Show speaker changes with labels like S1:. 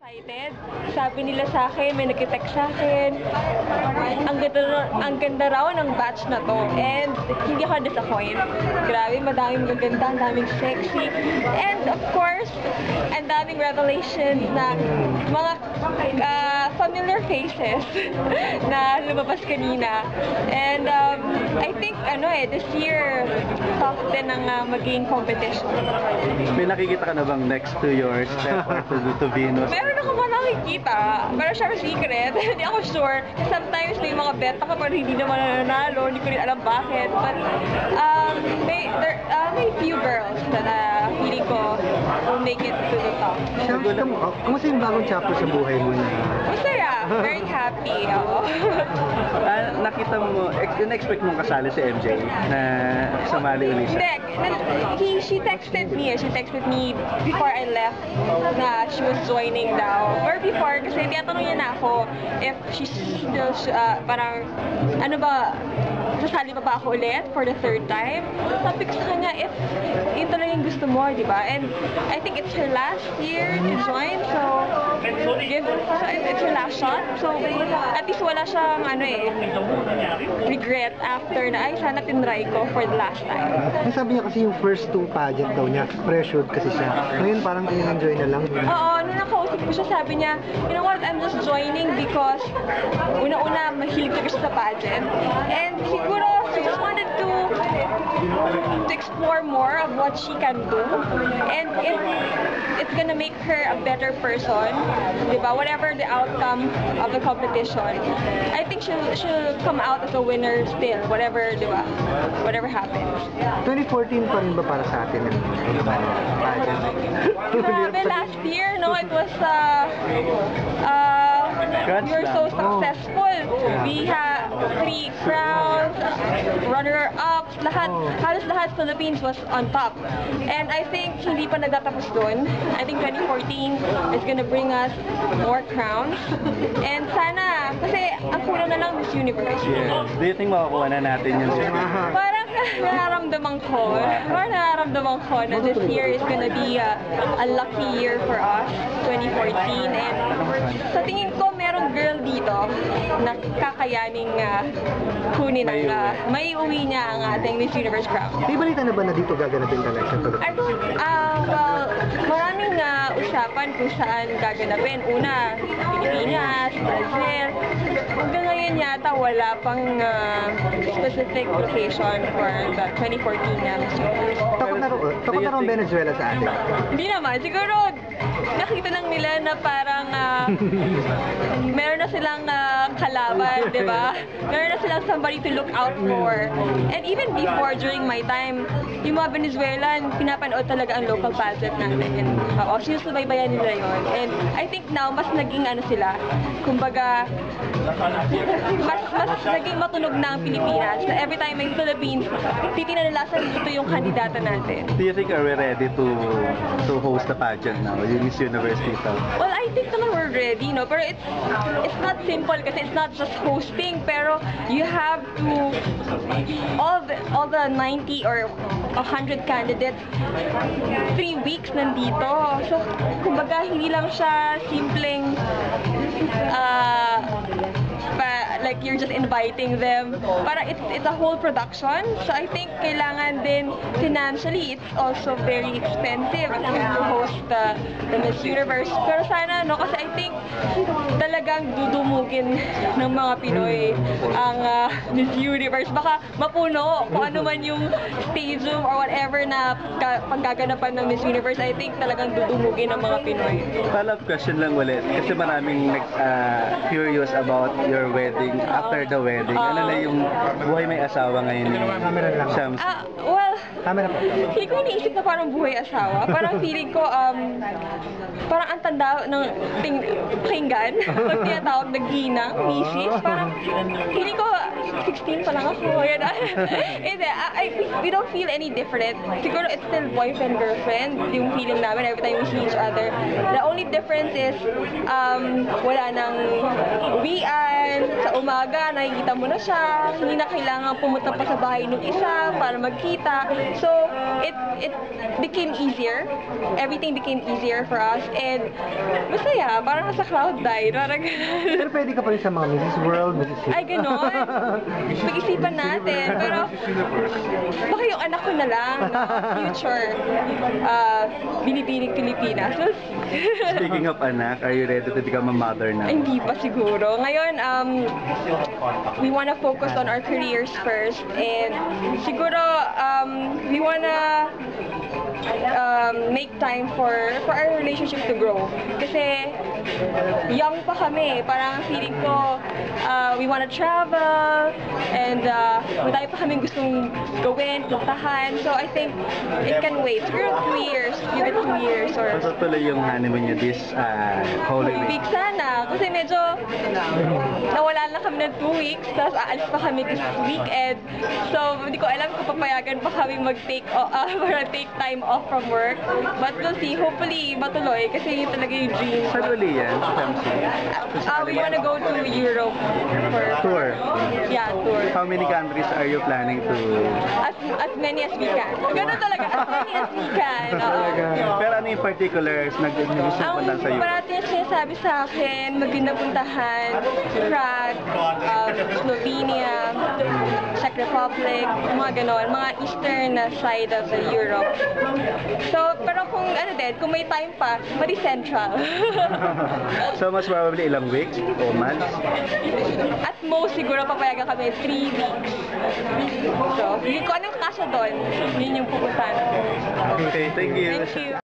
S1: excited. Sabi nila sa akin, may nag-text sa akin, ang ganda raw ng batch na to. And hindi ako disappoint. Grabe, madaming maganda, ang daming sexy. And of course, ang daming revelations na mga familiar faces na lumabas kanina. And I think, this year, tough din ang maging competition.
S2: May nakikita ka na bang next to your step or to Venus?
S1: Meron ako mga nakikita, pero syempre secret. Hindi ako sure. Sometimes may mga bet ako pero hindi naman nananalo. Hindi ko rin alam bakit. But may few girls na feeling ko will make it to the top.
S3: Kumusta yung bagong chapter sa buhay mo na?
S1: Masaya. Very happy ako.
S2: Nakita mo, in-expect mong kasali si MJ na sumali ulit siya?
S1: Hindi. She texted me before I left na she was joining daw. Or before, kasi tinatanong niya na ako if she's still, parang, ano ba, sasali pa ba ako ulit for the third time? Sabi ko sa kanya, if yun talaga yung gusto mo, di ba? And I think it's her last year to join, so it's her last shot. So at least wala siyang regret after na, ay sana tinry ko for the last time.
S3: Ang sabi niya kasi yung first two pageant daw niya, pressured kasi siya. Ngayon parang enjoy na lang.
S1: Oo, nung nakausap ko siya, sabi niya, you know what, I'm just joining because una-una mahilig ko siya sa pageant. And siguro, she just wanted to explore more of what she can do. And it's gonna make her a better person, diba? Whatever the outcome of the competition, I think she'll come out as a winner still, whatever, diba? Whatever happens.
S3: 2014 pa rin ba para sa atin?
S1: Grabe, last year, no? It was, we were so successful. We had 3 crowns, runner-ups, halos lahat Philippines was on top. And I think hindi pa nagtatapos doon. I think 2014 is gonna bring us more crowns. And sana, kasi ang kulang na lang Miss Universe.
S2: Yes. Do you think makukuha na natin yun?
S1: Parang nararamdaman ko na this year is gonna be a lucky year for us, 2014. And sa tingin ko, merong girl dito na kakayaning kunin ang may uwi niya ang ating Miss Universe crown.
S3: May balita na ba na dito gaganapin talaga siya?
S1: Well, maraming usapan kung saan gaganapin. Una, Pilipinas, Brazil. Hanggang ngayon yata wala pang specific location for the 2014 Miss Universe.
S3: Takot na rin Venezuela sa atin.
S1: Hindi naman. Siguro, nakita lang nila na parang meron na silang kalaban, di ba? Meron na silang somebody to look out for. And even before, during my time, yung mga Venezuelan, pinapanood talaga ang local pageant natin. Sinusubaybayan nila yun. And I think now, mas naging sila, kumbaga, mas naging matunog na ang Pilipinas. Na every time may Philippines, titignan nila sa dito yung kandidata natin.
S2: Do you think are we ready to host the pageant now, yung Miss Universe dito?
S1: Well, I think naman we're ready, no? Pero it's not simple kasi it's not just hosting, pero you have to all the 90 or 100 candidates 3 weeks nandito. So, kumbaga hindi lang siya simpleng like you're just inviting them. Para it's a whole production. So I think kailangan din financially, it's also very expensive to host the Miss Universe. Pero sana, no, kasi I think talagang dudumugin ng mga Pinoy ang Miss Universe. Baka mapuno kung ano man yung stadium or whatever na paggaganapan ng Miss Universe. I think talagang dudumugin ng mga Pinoy.
S2: Follow-up question lang ulit. Kasi maraming curious about your wedding. After the wedding, ano na yung buhay may asawa ngayon ni Shams?
S1: Well, hindi ko iniisip na parang buhay asawa. Parang feeling ko, parang ang tanda ng pakinggan. Pag tinatawag na ginang, misis, parang feeling ko 16 pa lang ako. Yan. We don't feel any different. Siguro it's still boyfriend-girlfriend, yung feeling namin every time we see each other. The only difference is, wala nang uwian, sa umaga, nakikita mo na siya, hindi na kailangan pumunta pa sa bahay ng isa para magkita. So, it became easier. Everything became easier for us. And masaya, parang nasa cloud nine. Parang
S3: Pero pwede ka pa rin sa mga Mrs. World, Mrs.
S1: ay, ganon. Pag-isipan natin. Pero, baka yung anak ko na lang, no? Future, binibining Pilipinas.
S2: Speaking of anak, are you ready to become a mother now?
S1: Hindi pa siguro. Ngayon, we wanna focus on our careers first. And siguro, we wanna make time for our relationship to grow. Kasi, young pa kami. Parang feeling ko, we wanna travel, and madami pa kaming gustong gawin, puntahan. So, I think it can wait. Siguro 2 years, give it 2 years or
S2: So, tuloy yung honeymoon niya this Holy Week.
S1: week sana. Kasi medyo nawala lang kami ng 2 weeks, tapos aalis pa kami this weekend. So, hindi ko alam kung papayagan pa kami mag-take take time off from work. But we'll see. Hopefully, matuloy kasi yun talaga yung dream.
S2: Saan uli yan?
S1: We wanna go to Europe for
S2: Tour.
S1: Yeah, tour.
S2: How many countries are you planning to...
S1: As many as we can. Ganun talaga. As many as we can. Oo.
S2: Pero ano yung particulars na gusto mo
S1: Ang
S2: punta sa iyo?
S1: parati yung sinasabi sa akin, maganda puntahan, Prague, Slovenia, Czech Republic, mga ganon, mga eastern na side of the Europe. So, pero kung ano din, kung may time pa, pati central.
S2: So, most probably ilang weeks o months?
S1: At most, siguro papayagan kami 3 weeks. So, hindi ko anong kasya doon, yun yung pupuntahan.
S2: Okay, thank you.
S1: Thank you.